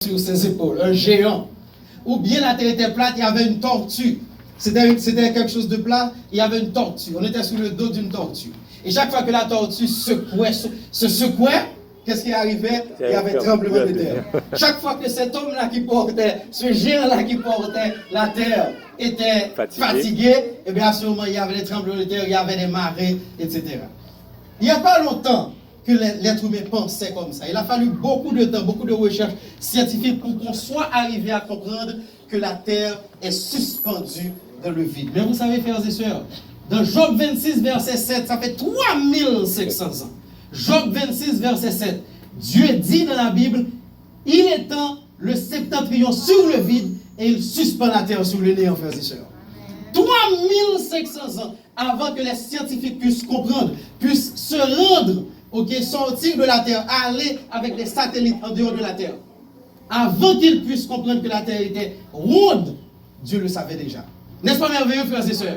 sur ses épaules, un géant. Ou bien la terre était plate, il y avait une tortue. C'était quelque chose de plat, il y avait une tortue. On était sur le dos d'une tortue. Et chaque fois que la tortue se secouait, qu'est-ce qui arrivait? Il y avait un tremblement de terre. Chaque fois que cet homme-là qui portait, ce géant-là qui portait la terre était fatigué, et bien à ce moment, il y avait des tremblements de terre, il y avait des marées, etc. Il n'y a pas longtemps que l'être humain pensait comme ça. Il a fallu beaucoup de temps, beaucoup de recherches scientifiques pour qu'on soit arrivé à comprendre que la terre est suspendue dans le vide. Mais vous savez, frères et sœurs, dans Job 26, verset 7, ça fait 3500 ans. Job 26, verset 7, Dieu dit dans la Bible, il étend le septentrion sur le vide et il suspend la terre sur le néant, frères et sœurs. 3500 ans avant que les scientifiques puissent comprendre, puissent se rendre, sortir de la terre, aller avec des satellites en dehors de la terre. Avant qu'ils puissent comprendre que la terre était ronde, Dieu le savait déjà. N'est-ce pas merveilleux, frères et sœurs?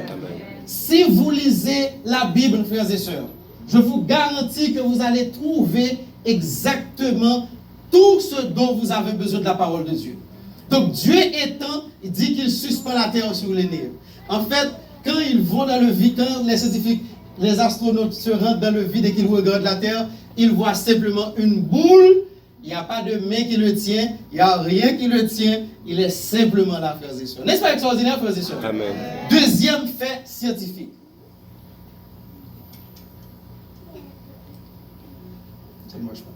Si vous lisez la Bible, frères et sœurs, je vous garantis que vous allez trouver exactement tout ce dont vous avez besoin de la parole de Dieu. Donc Dieu étant, il dit qu'il suspend la terre sur les néants. En fait, quand ils vont dans le vide, quand les scientifiques, les astronautes se rendent dans le vide et qu'ils regardent la terre, ils voient simplement une boule. Il n'y a pas de main qui le tient, il n'y a rien qui le tient, il est simplement là, frères et sœurs. N'est-ce pas extraordinaire, frères et sœurs? Amen. Deuxième fait scientifique. Ça ne marche pas.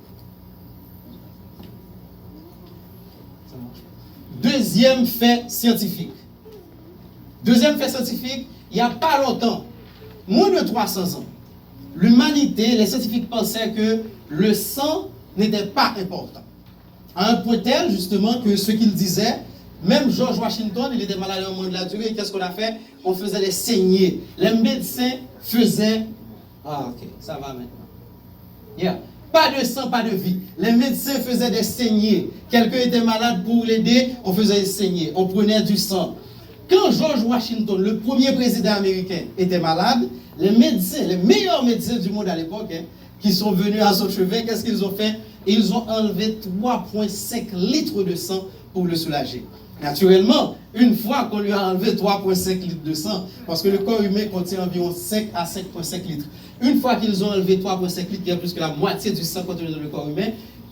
Ça marche pas. Deuxième fait scientifique. Deuxième fait scientifique, il n'y a pas longtemps, moins de 300 ans, l'humanité, les scientifiques pensaient que le sang n'était pas important. À un point tel, justement, que ce qu'il disait, même George Washington, il était malade au moment de la durée, qu'est-ce qu'on a fait? On faisait des saignées. Les médecins faisaient... Ah, ok, ça va maintenant. Yeah. Pas de sang, pas de vie. Les médecins faisaient des saignées. Quelqu'un était malade, pour l'aider, on faisait des saignées. On prenait du sang. Quand George Washington, le premier président américain, était malade, les médecins, les meilleurs médecins du monde à l'époque, qui sont venus à son chevet, qu'est-ce qu'ils ont fait? Ils ont enlevé 3,5 litres de sang pour le soulager. Naturellement, une fois qu'on lui a enlevé 3,5 litres de sang, parce que le corps humain contient environ 5 à 5,5 litres. Une fois qu'ils ont enlevé 3,5 litres, il y a plus que la moitié du sang contenu dans le corps humain,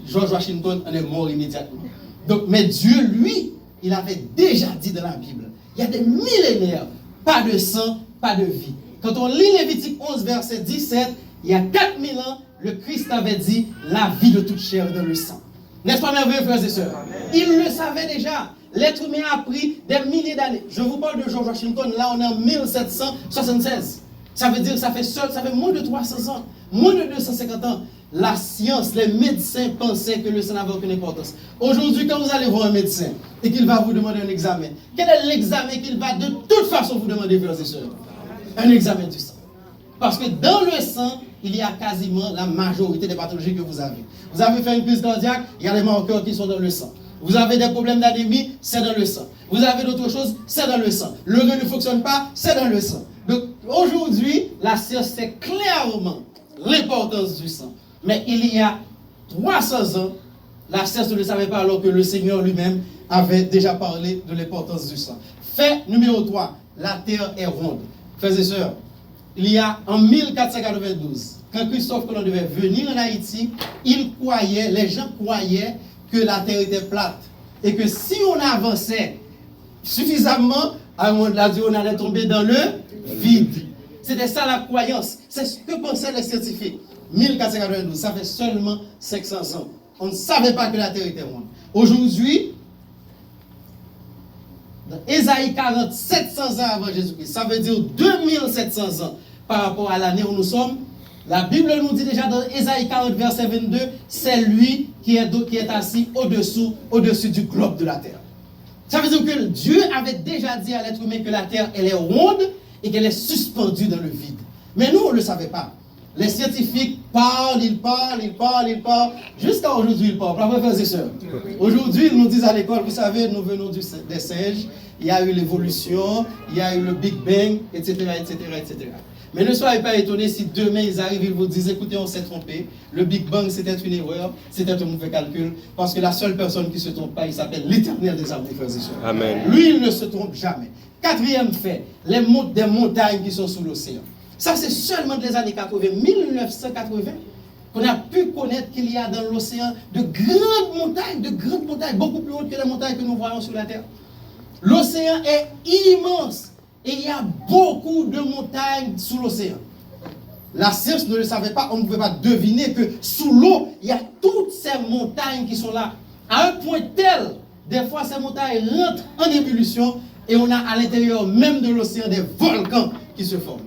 George Washington en est mort immédiatement. Donc, mais Dieu, lui, il avait déjà dit dans la Bible, il y a des millénaires, pas de sang, pas de vie. Quand on lit Lévitique 11, verset 17, il y a 4000 ans, le Christ avait dit la vie de toute chair dans le sang. N'est-ce pas merveilleux, frères et sœurs? Il le savait déjà. L'être humain a pris des milliers d'années. Je vous parle de George Washington, là on est en 1776. Ça veut dire que ça fait moins de 300 ans, moins de 250 ans. La science, les médecins pensaient que le sang n'avait aucune importance. Aujourd'hui, quand vous allez voir un médecin et qu'il va vous demander un examen, quel est l'examen qu'il va de toute façon vous demander, frères et sœurs? Un examen du sang. Parce que dans le sang, il y a quasiment la majorité des pathologies que vous avez. Vous avez fait une crise cardiaque, il y a des marqueurs qui sont dans le sang. Vous avez des problèmes d'anémie, c'est dans le sang. Vous avez d'autres choses, c'est dans le sang. Le rein ne fonctionne pas, c'est dans le sang. Donc aujourd'hui, la science sait clairement l'importance du sang. Mais il y a 300 ans, la science ne le savait pas alors que le Seigneur lui-même avait déjà parlé de l'importance du sang. Fait numéro 3, la terre est ronde. Frères et sœurs, il y a en 1492, quand Christophe Colomb devait venir en Haïti, les gens croyaient que la terre était plate. Et que si on avançait suffisamment, à un moment de la vie, on allait tomber dans le vide. C'était ça la croyance. C'est ce que pensaient les scientifiques. 1492, ça fait seulement 500 ans. On ne savait pas que la terre était ronde. Aujourd'hui, dans Ésaïe 40, 700 ans avant Jésus-Christ, ça veut dire 2700 ans par rapport à l'année où nous sommes. La Bible nous dit déjà dans Ésaïe 40, verset 22, c'est lui qui est assis au-dessus du globe de la terre. Ça veut dire que Dieu avait déjà dit à l'être humain que la terre, elle est ronde et qu'elle est suspendue dans le vide. Mais nous, on ne le savait pas. Les scientifiques parlent, ils parlent. Jusqu'à aujourd'hui, ils parlent. Bravo, frères et sœurs. Aujourd'hui, ils nous disent à l'école, vous savez, nous venons des singes, il y a eu l'évolution, il y a eu le Big Bang, etc., etc., etc. Mais ne soyez pas étonnés si demain ils arrivent, ils vous disent, écoutez, on s'est trompé, le Big Bang c'était une erreur, c'était un mauvais calcul, parce que la seule personne qui ne se trompe pas, il s'appelle l'Éternel des armées, frères et sœurs. Amen. Lui, il ne se trompe jamais. Quatrième fait, des montagnes qui sont sous l'océan. Ça, c'est seulement des années 80, 1980, qu'on a pu connaître qu'il y a dans l'océan de grandes montagnes, beaucoup plus hautes que les montagnes que nous voyons sur la Terre. L'océan est immense et il y a beaucoup de montagnes sous l'océan. La science ne le savait pas, on ne pouvait pas deviner que sous l'eau, il y a toutes ces montagnes qui sont là. À un point tel, des fois ces montagnes rentrent en ébullition et on a à l'intérieur même de l'océan des volcans qui se forment.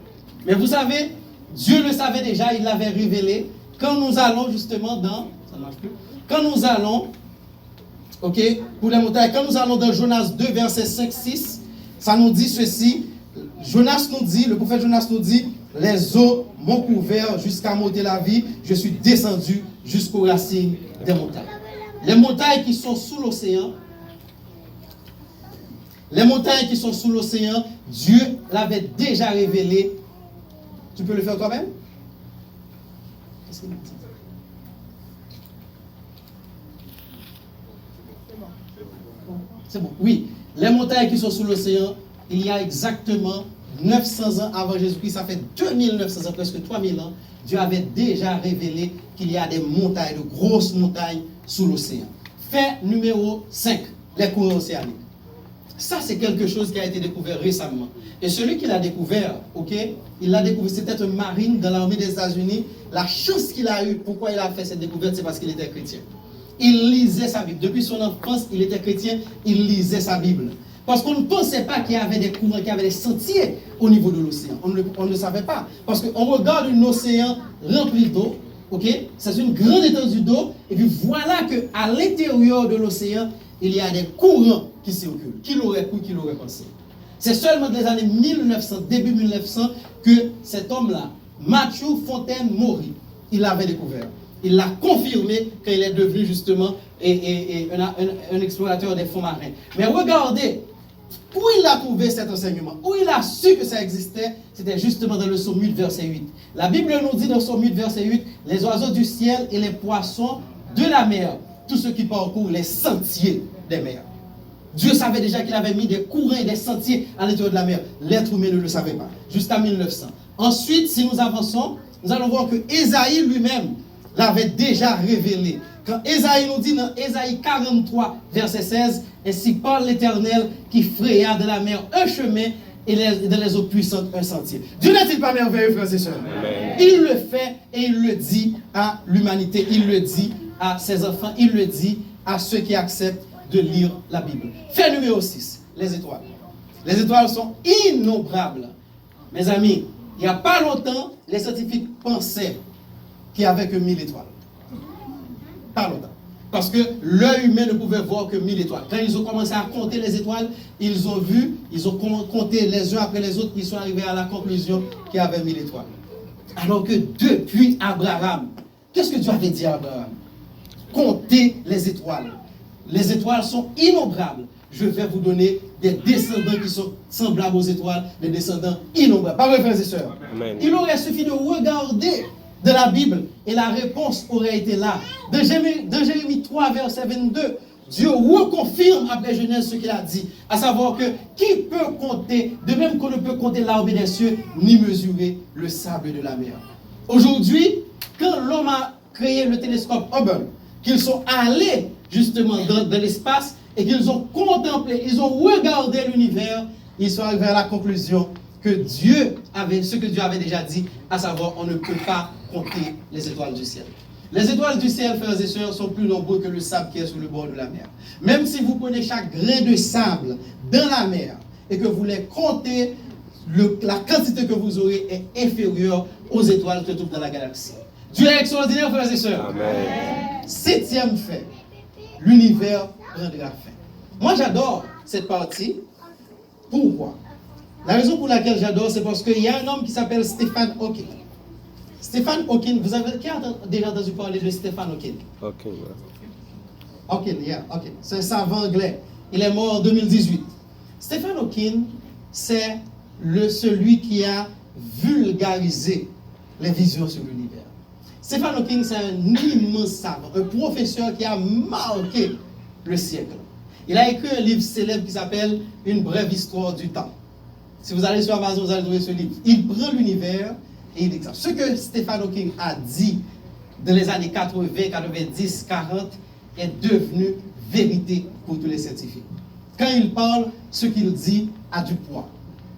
Mais vous savez, Dieu le savait déjà, il l'avait révélé. Quand nous allons justement dans... Ça ne marche plus. Quand nous allons... Ok, pour les montagnes, quand nous allons dans Jonas 2, verset 5-6, ça nous dit ceci. Jonas nous dit, le prophète Jonas nous dit, les eaux m'ont couvert jusqu'à m'ôter la vie, je suis descendu jusqu'aux racines des montagnes. Les montagnes qui sont sous l'océan, Dieu l'avait déjà révélé. Tu peux le faire toi-même? C'est bon. Oui, les montagnes qui sont sous l'océan, il y a exactement 900 ans avant Jésus-Christ, ça fait 2900 ans, presque 3000 ans, Dieu avait déjà révélé qu'il y a des montagnes, de grosses montagnes sous l'océan. Fait numéro 5, les courants océaniques. Ça, c'est quelque chose qui a été découvert récemment. Et celui qui l'a découvert, ok, il l'a découvert, c'était un marine dans l'armée des États-Unis. La chance qu'il a eue, pourquoi il a fait cette découverte, c'est parce qu'il était chrétien. Il lisait sa Bible. Depuis son enfance, il était chrétien, il lisait sa Bible. Parce qu'on ne pensait pas qu'il y avait des courants, qu'il y avait des sentiers au niveau de l'océan. On ne le savait pas. Parce qu'on regarde un océan rempli d'eau, ok, c'est une grande étendue d'eau, et puis voilà qu'à l'intérieur de l'océan, il y a des courants qui circulent. Qui l'aurait cru, qui l'aurait pensé? C'est seulement dans les années 1900, début 1900, que cet homme-là, Matthew Fontaine Maury, il l'avait découvert. Il l'a confirmé qu'il est devenu justement un explorateur des fonds marins. Mais regardez, où il a trouvé cet enseignement, où il a su que ça existait, c'était justement dans le psaume 8, verset 8. La Bible nous dit dans le psaume 8, verset 8, les oiseaux du ciel et les poissons de la mer, tous ceux qui parcourent les sentiers des mers. Dieu savait déjà qu'il avait mis des courants et des sentiers à l'intérieur de la mer. L'être humain ne le savait pas, jusqu'à 1900. Ensuite, si nous avançons, nous allons voir que Ésaïe lui-même l'avait déjà révélé. Quand Ésaïe nous dit dans Ésaïe 43, verset 16, « Ainsi parle l'Éternel qui fraya de la mer un chemin et dans les eaux puissantes un sentier. » Dieu n'est-il pas merveilleux, frères et sœurs? Il le fait et il le dit à l'humanité, il le dit à ses enfants, il le dit à ceux qui acceptent de lire la Bible. Fait numéro 6, les étoiles. Les étoiles sont innombrables. Mes amis, il n'y a pas longtemps, les scientifiques pensaient qu'il n'y avait que 1000 étoiles. Pas longtemps. Parce que l'œil humain ne pouvait voir que 1000 étoiles. Quand ils ont commencé à compter les étoiles, ils ont compté les uns après les autres, ils sont arrivés à la conclusion qu'il y avait 1000 étoiles. Alors que depuis Abraham, qu'est-ce que Dieu avait dit à Abraham? Comptez les étoiles. Les étoiles sont innombrables. Je vais vous donner des descendants qui sont semblables aux étoiles, des descendants innombrables. Pas vrai, frères et sœurs? Amen. Il aurait suffi de regarder de la Bible et la réponse aurait été là. Dans Jérémie 3, verset 22, Dieu reconfirme après Genèse ce qu'il a dit, à savoir que qui peut compter, de même qu'on ne peut compter l'armée des cieux, ni mesurer le sable de la mer. Aujourd'hui, quand l'homme a créé le télescope Hubble, qu'ils sont allés justement dans l'espace et qu'ils ont contemplé, ils ont regardé l'univers, ils sont arrivés à la conclusion que ce que Dieu avait déjà dit, à savoir on ne peut pas compter les étoiles du ciel. Les étoiles du ciel, frères et sœurs, sont plus nombreux que le sable qui est sur le bord de la mer. Même si vous prenez chaque grain de sable dans la mer et que vous les comptez, la quantité que vous aurez est inférieure aux étoiles que se trouvent dans la galaxie. Dieu est extraordinaire, frères et sœurs. Amen. 7e fait, l'univers prendra fin. Moi, j'adore cette partie. Pourquoi? La raison pour laquelle j'adore, c'est parce qu'il y a un homme qui s'appelle Stephen Hawking. Stephen Hawking, qui a déjà entendu parler de Stephen Hawking? Hawking, c'est un savant anglais. Il est mort en 2018. Stephen Hawking, c'est celui qui a vulgariser les visions sur l'univers. Stephen Hawking, c'est un immense savant, un professeur qui a marqué le siècle. Il a écrit un livre célèbre qui s'appelle Une brève histoire du temps. Si vous allez sur Amazon, vous allez trouver ce livre. Il prend l'univers et il dit ça. Ce que Stephen Hawking a dit dans les années 80, 90, 40 est devenu vérité pour tous les scientifiques. Quand il parle, ce qu'il dit a du poids.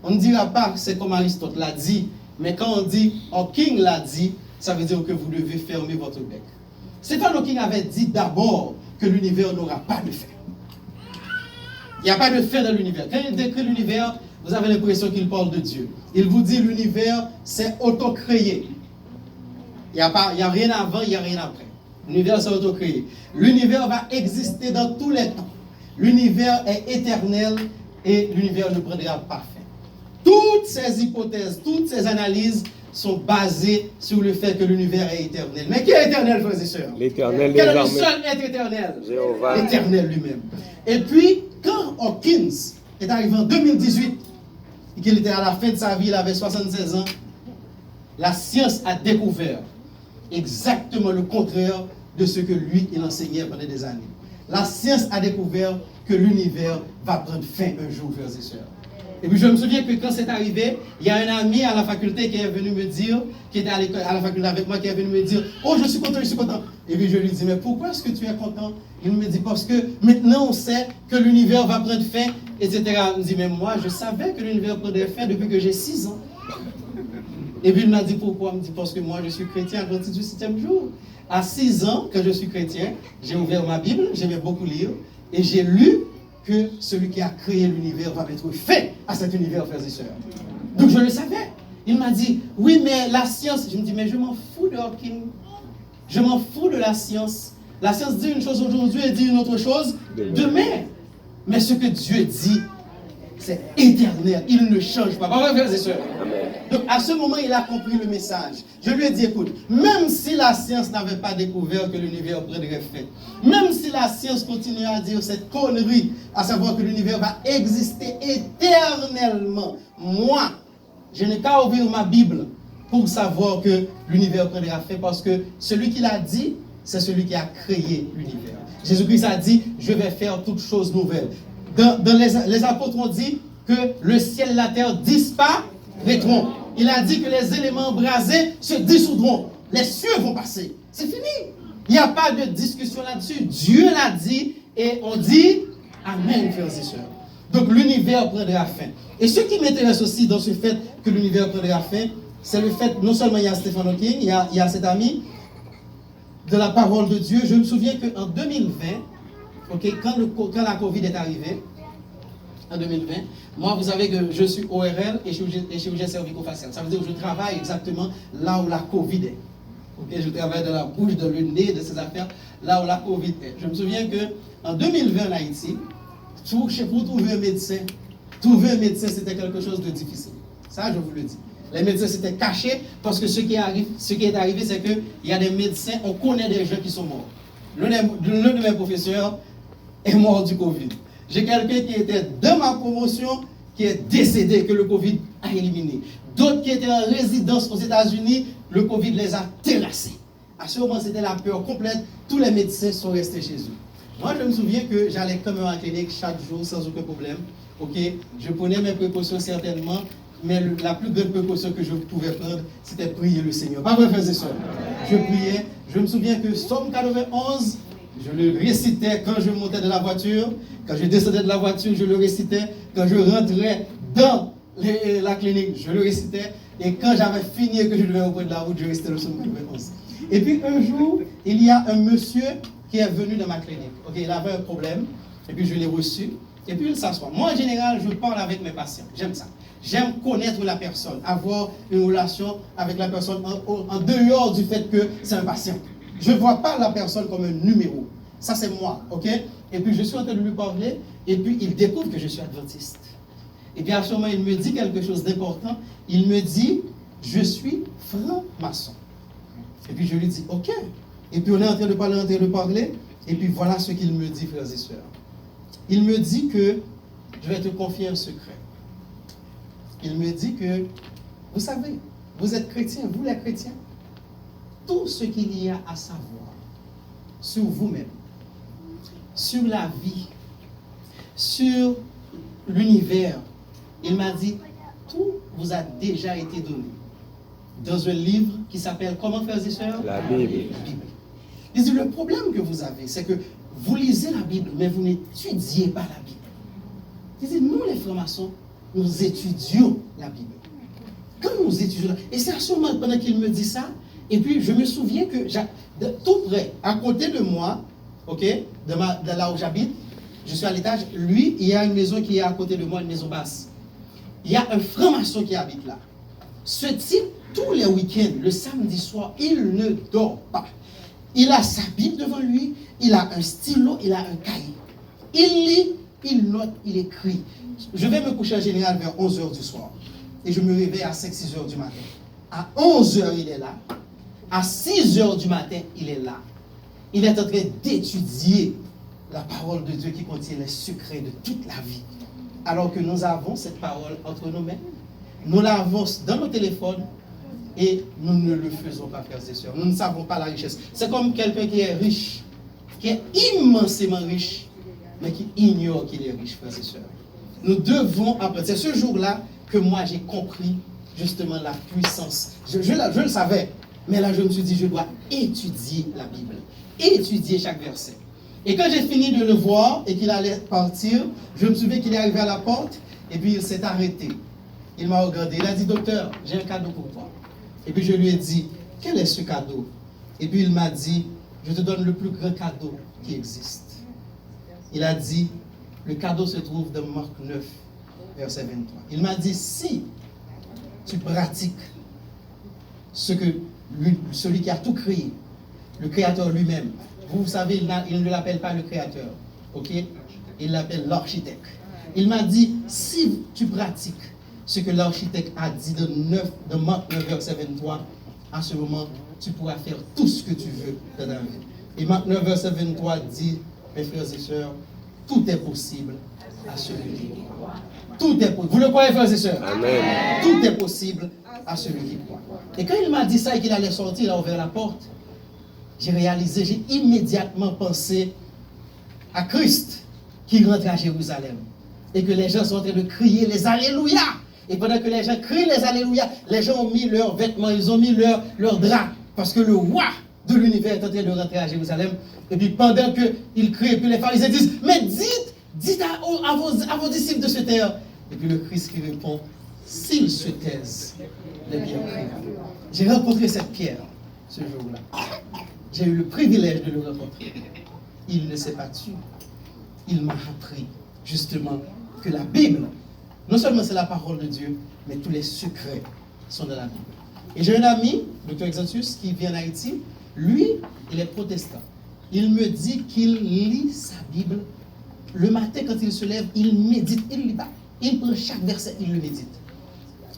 On ne dira pas que c'est comme Aristote l'a dit, mais quand on dit Hawking l'a dit, ça veut dire que vous devez fermer votre bec. Stephen Hawking avait dit d'abord que l'univers n'aura pas de fin. Il n'y a pas de fin dans l'univers. Quand il décrit l'univers, vous avez l'impression qu'il parle de Dieu. Il vous dit l'univers, c'est auto-créé. Il n'y a rien avant, il n'y a rien après. L'univers, c'est auto-créé. L'univers va exister dans tous les temps. L'univers est éternel et l'univers ne prendra pas fin. Toutes ces hypothèses, toutes ces analyses sont basées sur le fait que l'univers est éternel. Mais qui est éternel, frères et sœurs? L'éternel Quel est le seul être éternel? Jéhovah. L'éternel lui-même. Et puis, quand Hawkins est arrivé en 2018, et qu'il était à la fin de sa vie, il avait 76 ans, la science a découvert exactement le contraire de ce que lui, il enseignait pendant des années. La science a découvert que l'univers va prendre fin un jour, frères et sœurs. Et puis je me souviens que quand c'est arrivé, il y a un ami à la faculté qui est venu me dire, qui était à la faculté avec moi, qui est venu me dire, oh je suis content, je suis content. Et puis je lui dis, mais pourquoi est-ce que tu es content? Il me dit, parce que maintenant on sait que l'univers va prendre fin, etc. Il me dit, mais moi je savais que l'univers prenait fin depuis que j'ai 6 ans. Et puis il m'a dit, pourquoi? Il me dit, parce que moi je suis chrétien adventiste du 7e jour. À 6 ans, que je suis chrétien, j'ai ouvert ma Bible, j'aimais beaucoup lire, et j'ai lu que celui qui a créé l'univers va mettre fin à cet univers, frères et sœurs. Donc je le savais. Il m'a dit, oui, mais la science. Je me dis, mais je m'en fous de Hawking. Je m'en fous de la science. La science dit une chose aujourd'hui et dit une autre chose demain. Mais ce que Dieu dit, c'est éternel. Il ne change pas. Pas vrai, frères et sœurs? Donc à ce moment, il a compris le message. Je lui ai dit, écoute, même si la science n'avait pas découvert que l'univers prendrait fin, même si la science continuait à dire cette connerie, à savoir que l'univers va exister éternellement, moi, je n'ai qu'à ouvrir ma Bible pour savoir que l'univers prendra fin, parce que celui qui l'a dit, c'est celui qui a créé l'univers. Jésus-Christ a dit, je vais faire toutes choses nouvelles. Dans les apôtres ont dit que le ciel et la terre disparaîtront. Il a dit que les éléments embrasés se dissoudront. Les cieux vont passer. C'est fini. Il n'y a pas de discussion là-dessus. Dieu l'a dit et on dit Amen, frères et sœurs. Donc l'univers prendra fin. Et ce qui m'intéresse aussi dans ce fait que l'univers prendra fin, c'est le fait, non seulement il y a Stephen Hawking, il y a cet ami de la parole de Dieu. Je me souviens qu'en 2020, quand la Covid est arrivée, en 2020, moi, vous savez que je suis ORL et chirurgien cervico-facial. Ça veut dire que je travaille exactement là où la Covid est. Okay? Je travaille dans la bouche, dans le nez, de ces affaires, là où la Covid est. Je me souviens qu'en 2020 en Haïti, pour trouver un médecin, c'était quelque chose de difficile. Ça, je vous le dis. Les médecins s'étaient cachés parce que ce qui est arrivé, c'est qu'il y a des médecins, on connaît des gens qui sont morts. L'un de mes professeurs est mort du Covid. J'ai quelqu'un qui était dans ma promotion qui est décédé, que le Covid a éliminé. D'autres qui étaient en résidence aux États-Unis, le Covid les a terrassés. À ce moment, c'était la peur complète. Tous les médecins sont restés chez eux. Moi, je me souviens que j'allais quand même à la clinique chaque jour sans aucun problème. Okay? Je prenais mes précautions certainement, mais la plus grande précaution que je pouvais prendre, c'était prier le Seigneur. Pas vrai, frères et sœurs? Je priais. Je me souviens que Somme 91, je le récitais quand je montais de la voiture. Quand je descendais de la voiture, je le récitais. Quand je rentrais dans la clinique, je le récitais. Et quand j'avais fini et que je devais reprendre la route, je récitais le Somme 91. Et puis un jour, il y a un monsieur qui est venu dans ma clinique. Okay, il avait un problème. Et puis je l'ai reçu. Et puis il s'assoit. Moi, en général, je parle avec mes patients. J'aime ça. J'aime connaître la personne, avoir une relation avec la personne en dehors du fait que c'est un patient. Je ne vois pas la personne comme un numéro. Ça, c'est moi, ok? Et puis, je suis en train de lui parler, et puis, il découvre que je suis adventiste. Et puis, à ce moment, il me dit quelque chose d'important. Il me dit, je suis franc-maçon. Et puis, je lui dis, ok. Et puis, on est en train de parler, et puis, voilà ce qu'il me dit, frères et sœurs. Il me dit que, je vais te confier un secret. Il me dit que Vous savez, vous êtes chrétiens, vous les chrétiens, tout ce qu'il y a à savoir sur vous-même, sur la vie, sur l'univers, il m'a dit, tout vous a déjà été donné dans un livre qui s'appelle comment, frères et sœurs? La Bible. La Bible. Il dit, le problème que vous avez, c'est que vous lisez la Bible, mais vous n'étudiez pas la Bible. Il dit, nous les francs-maçons, nous étudions la Bible. Quand nous étudions, et c'est à ce moment pendant qu'il me dit ça, et puis je me souviens que tout près, à côté de moi, ok, de là où j'habite, je suis à l'étage, lui, il y a une maison qui est à côté de moi, une maison basse. Il y a un franc-maçon qui habite là. Ce type, tous les week-ends, le samedi soir, il ne dort pas. Il a sa Bible devant lui, il a un stylo, il a un cahier. Il lit, il note, il écrit. Je vais me coucher en général vers 11h du soir. Et je me réveille à 5-6h du matin. À 11h, il est là. À 6h du matin, il est là. Il est en train d'étudier la parole de Dieu qui contient les secrets de toute la vie. Alors que nous avons cette parole entre nos mains. Nous l'avons dans nos téléphones et nous ne le faisons pas, frères et sœurs. Nous ne savons pas la richesse. C'est comme quelqu'un qui est riche, qui est immensément riche, mais qui ignore qu'il est riche, frères et sœurs. Nous devons apprendre. C'est ce jour-là que moi j'ai compris justement la puissance. Je le savais, mais là je me suis dit, je dois étudier la Bible, étudier chaque verset. Et quand j'ai fini de le voir et qu'il allait partir, je me souviens qu'il est arrivé à la porte et puis il s'est arrêté. Il m'a regardé, il a dit, docteur, j'ai un cadeau pour toi. Et puis je lui ai dit, quel est ce cadeau? Et puis il m'a dit, je te donne le plus grand cadeau qui existe. Il a dit, le cadeau se trouve dans Marc 9, verset 23. Il m'a dit, si tu pratiques ce que celui qui a tout créé, le créateur lui-même, vous savez, il ne l'appelle pas le créateur, ok? Il l'appelle l'architecte. Il m'a dit, si tu pratiques ce que l'architecte a dit de Marc 9, verset 23, à ce moment, tu pourras faire tout ce que tu veux dans ta vie. Et Marc 9, verset 23 dit, mes frères et sœurs, tout est possible à celui qui croit. Tout est possible. Vous le croyez, frères et sœurs? Amen. Tout est possible à celui qui croit. Et quand il m'a dit ça et qu'il allait sortir, il a ouvert la porte, j'ai réalisé, j'ai immédiatement pensé à Christ qui rentre à Jérusalem. Et que les gens sont en train de crier les Alléluia. Et pendant que les gens crient les Alléluia, les gens ont mis leurs vêtements, ils ont mis leurs draps. Parce que le roi de l'univers est en train de rentrer à Jérusalem. Et puis pendant qu'ils crient, et puis les pharisiens disent, mais dites à vos disciples de se taire. Et puis le Christ qui répond, s'ils se taisent, les pierres crient. J'ai rencontré cette pierre ce jour-là. J'ai eu le privilège de le rencontrer. Il ne s'est pas tué. Il m'a appris justement que la Bible, non seulement c'est la parole de Dieu, mais tous les secrets sont dans la Bible. Et j'ai un ami, Dr. Exantius, qui vient d'Haïti. Lui, il est protestant. Il me dit qu'il lit sa Bible. Le matin, quand il se lève, il médite. Il ne lit pas. Il prend chaque verset, il le médite.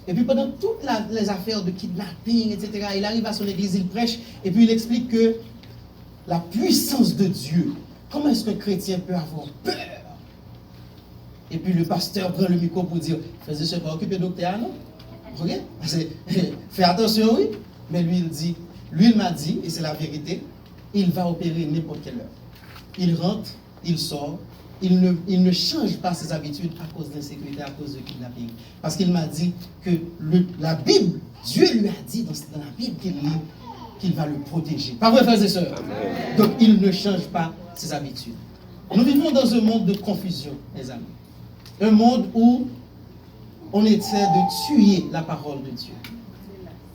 Et puis pendant toutes les affaires de kidnapping, etc., il arrive à son église, il prêche, et puis il explique que la puissance de Dieu, comment est-ce qu'un chrétien peut avoir peur? Et puis le pasteur prend le micro pour dire, frères et sœurs, pas occuper docteur, non? Ok? Fais attention, oui. Mais lui, il m'a dit, et c'est la vérité, il va opérer n'importe quelle heure. Il rentre, il sort, il ne change pas ses habitudes à cause d'insécurité, à cause de kidnapping. Parce qu'il m'a dit que la Bible, Dieu lui a dit dans la Bible qu'il lit, qu'il va le protéger. Pas vrai, frères et sœurs? Amen. Donc il ne change pas ses habitudes. Nous vivons dans un monde de confusion, mes amis. Un monde où on essaie de tuer la parole de Dieu.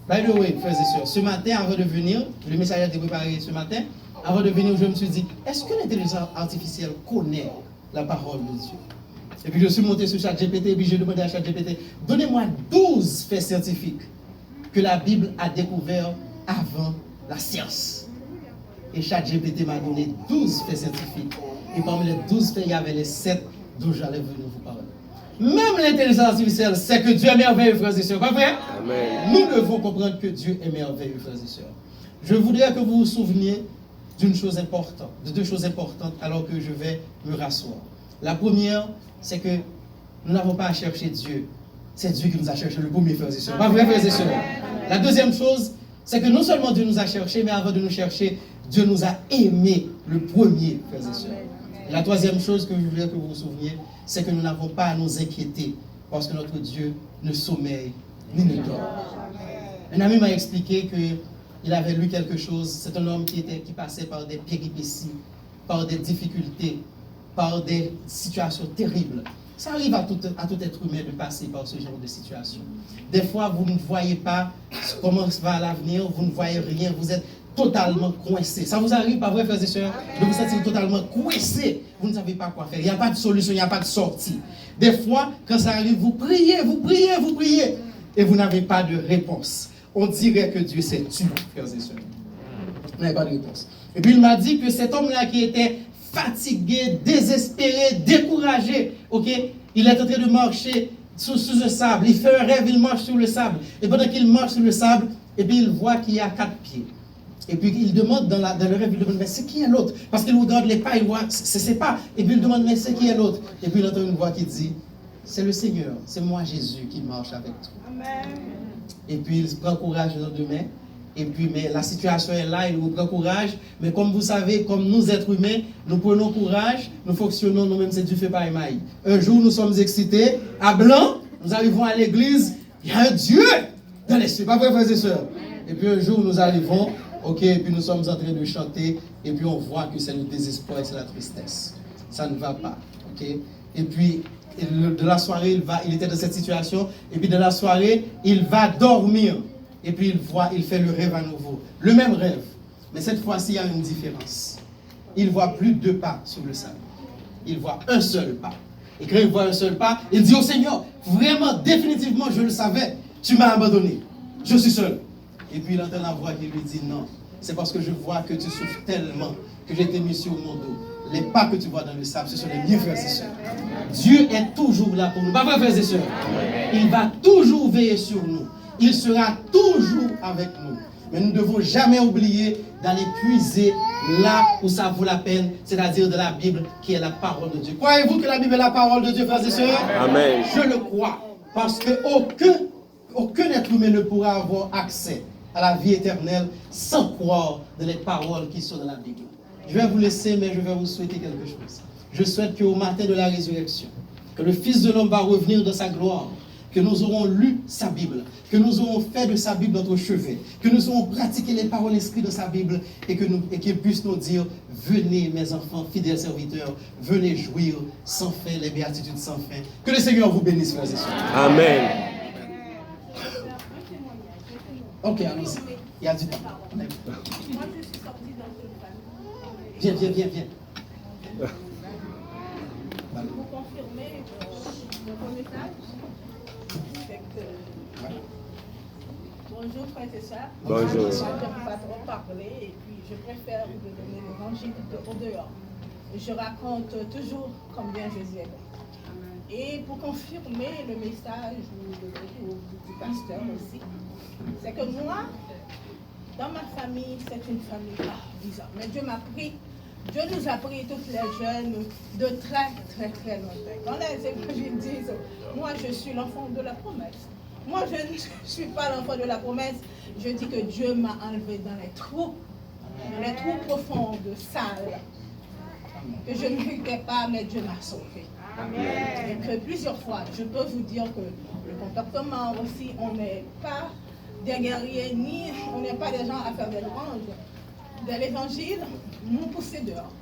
By the way, frères et sœurs, ce matin, avant de venir, le message a été préparé ce matin, avant de venir, je me suis dit, est-ce que l'intelligence artificielle connaît la parole de Dieu? Et puis je suis monté sur ChatGPT et puis j'ai demandé à ChatGPT, donnez-moi 12 faits scientifiques que la Bible a découvert avant la science. Et ChatGPT m'a donné 12 faits scientifiques. Et parmi les 12 faits, il y avait les 7 dont j'allais venir vous parler. Même l'intelligence artificielle sait que Dieu est merveilleux, frères et sœurs. Pas vrai? Amen. Nous devons comprendre que Dieu est merveilleux, frères et sœurs. Je voudrais que vous vous souveniez d'une chose importante, de deux choses importantes, alors que je vais me rasseoir. La première, c'est que nous n'avons pas à chercher Dieu c'est Dieu qui nous a cherché le premier, frères et sœurs. Pas vrai, frères et sœurs? La deuxième chose, c'est que non seulement Dieu nous a cherchés, mais avant de nous chercher, Dieu nous a aimés le premier, frères et sœurs. Et la troisième chose que je voulais que vous vous souveniez, c'est que nous n'avons pas à nous inquiéter parce que notre Dieu ne sommeille ni ne dort. Un ami m'a expliqué qu'il avait lu quelque chose. C'est un homme qui passait par des péripéties, par des difficultés, par des situations terribles. Ça arrive à tout être humain de passer par ce genre de situation. Des fois, vous ne voyez pas comment va l'avenir, vous ne voyez rien, vous êtes totalement coincé. Ça vous arrive, pas vrai, frères et sœurs, de vous sentir totalement coincé. Vous ne savez pas quoi faire. Il n'y a pas de solution, il n'y a pas de sortie. Des fois, quand ça arrive, vous priez, et vous n'avez pas de réponse. On dirait que Dieu s'est tué, frères et sœurs. Vous n'avez pas de réponse. Et puis il m'a dit que cet homme-là qui était fatigué, désespéré, découragé, ok, il est en train de marcher sur le sable. Il fait un rêve, il marche sur le sable. Et pendant qu'il marche sur le sable, et puis il voit qu'il y a 4 pieds. Et puis il demande dans le rêve, il demande, mais c'est qui est l'autre? Parce qu'il regarde les pas, il voit, c'est pas. Et puis il demande, mais c'est qui est l'autre? Et puis il entend une voix qui dit, c'est le Seigneur, c'est moi Jésus qui marche avec toi. Amen. Et puis il prend courage le lendemain. Et puis, mais la situation est là, il vous prend courage. Mais comme vous savez, comme nous êtres humains, nous prenons courage, nous fonctionnons nous-mêmes, c'est du feu par émail. Un jour, nous sommes excités, à blanc, nous arrivons à l'église, il y a un Dieu dans les cieux, pas vrai, frères et sœurs? Et puis un jour, nous arrivons, ok, et puis nous sommes en train de chanter, et puis on voit que c'est le désespoir et c'est la tristesse. Ça ne va pas, ok? Et puis, de la soirée, il était dans cette situation, et puis de la soirée, il va dormir. Et puis il fait le rêve à nouveau. Le même rêve. Mais cette fois-ci, il y a une différence. Il voit plus 2 pas sur le sable. Il voit un seul pas. Et quand il voit un seul pas, il dit au Seigneur, vraiment, définitivement, je le savais, tu m'as abandonné. Je suis seul. Et puis il entend la voix qui lui dit, non, c'est parce que je vois que tu souffres tellement que j'ai été mis sur mon dos. Les pas que tu vois dans le sable, ce sont les miens, frères et sœurs. Dieu est toujours là pour nous. Pas vrai, frères et sœurs? Il va toujours veiller sur nous. Il sera toujours avec nous. Mais nous ne devons jamais oublier d'aller puiser là où ça vaut la peine, c'est-à-dire de la Bible qui est la parole de Dieu. Croyez-vous que la Bible est la parole de Dieu, frères et sœurs? Amen. Je le crois. Parce qu'aucun être humain ne pourra avoir accès à la vie éternelle sans croire dans les paroles qui sont dans la Bible. Je vais vous laisser, mais je vais vous souhaiter quelque chose. Je souhaite qu'au matin de la résurrection, que le Fils de l'homme va revenir dans sa gloire, que nous aurons lu sa Bible, que nous aurons fait de sa Bible notre chevet, que nous aurons pratiqué les paroles inscrites de sa Bible et qu'il puisse nous dire, venez mes enfants, fidèles serviteurs, venez jouir sans fin les béatitudes sans fin. Que le Seigneur vous bénisse, frères et sœurs. Amen. Ok, allons-y. Il y a du temps. Moi, je suis sortie dans une famille. Viens. Pour confirmer mon message. Bonjour frères et sœurs. Bonjour. Je ne vais pas trop parler et puis je préfère vous donner l'évangile au dehors. Je raconte toujours combien Jésus est bon. Et pour confirmer le message du pasteur aussi, c'est que moi, dans ma famille, c'est une famille bizarre. Mais Dieu nous a pris toutes les jeunes de très longtemps. Quand les évangiles disent, moi je suis l'enfant de la promesse. Moi je ne suis pas l'enfant de la promesse. Je dis que Dieu m'a enlevé dans les trous profonds, sales, que je ne méritais pas, mais Dieu m'a sauvé. Amen. Et que plusieurs fois, je peux vous dire que le comportement aussi, on n'est pas des guerriers, ni on n'est pas des gens à faire des louanges. De l'évangile, m'ont poussé dehors.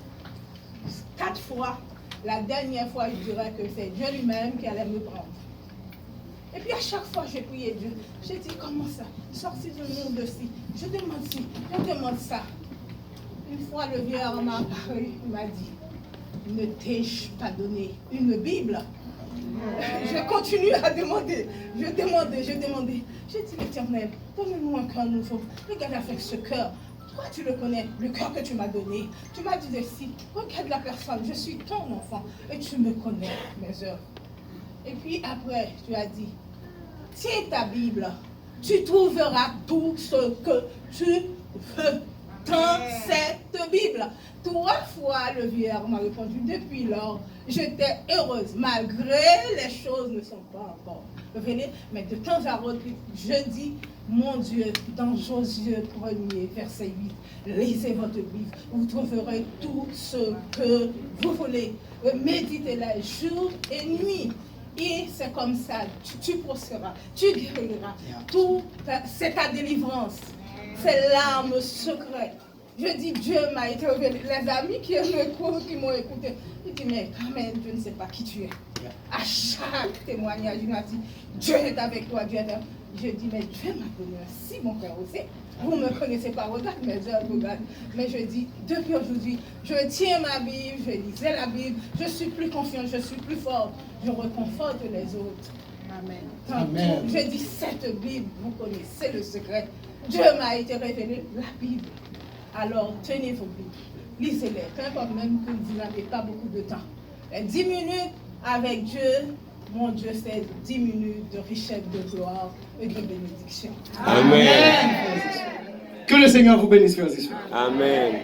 4 fois, la dernière fois, je dirais que c'est Dieu lui-même qui allait me prendre. Et puis à chaque fois, j'ai prié Dieu. J'ai dit, comment ça? Sorti du monde de ci. Je demande ça. Une fois, le vieux homme m'a apparu, il m'a dit, ne t'ai-je pas donné une Bible? Je continue à demander. Je demandais. J'ai dit, l'Éternel, donne-moi un cœur nouveau. Regarde avec ce cœur. Toi, tu le connais, le cœur que tu m'as donné. Tu m'as dit ceci. Regarde la personne, je suis ton enfant. Et tu me connais, mes œuvres. Et puis après, tu as dit, tiens ta Bible. Tu trouveras tout ce que tu veux. dans cette Bible. 3 fois, le vieillard m'a répondu. Depuis lors, j'étais heureuse, malgré les choses ne sont pas encore révélées. Mais de temps à autre, je dis, mon Dieu, dans Josué 1er, verset 8, lisez votre Bible, vous trouverez tout ce que vous voulez. Méditez-la jour et nuit. Et c'est comme ça, tu prospéreras, tu guériras. Tout, c'est ta délivrance. C'est l'arme secrète. Je dis, Dieu m'a été révélé. Les amis qui m'écoutent, qui m'ont écouté, ils disent, mais quand même, je ne sais pas qui tu es. À chaque témoignage, il m'a dit, Dieu est avec toi, Dieu est avec toi. Je dis, mais Dieu m'a donné un si mon frère aussi. Vous ne me connaissez pas, regarde mes œuvres, regarde. Mais je dis, depuis aujourd'hui, je tiens ma Bible, je lisais la Bible, je suis plus confiante, je suis plus forte, je reconforte les autres. Amen. Amen. Je dis, cette Bible, vous connaissez le secret. Dieu m'a été révélé la Bible. Alors, tenez vos Bibles, lisez-les, peu importe même que vous n'avez pas beaucoup de temps. Les 10 minutes avec Dieu, mon Dieu, c'est 10 minutes de richesse, de gloire et de bénédiction. Amen. Que le Seigneur vous bénisse, frères et sœurs. Amen.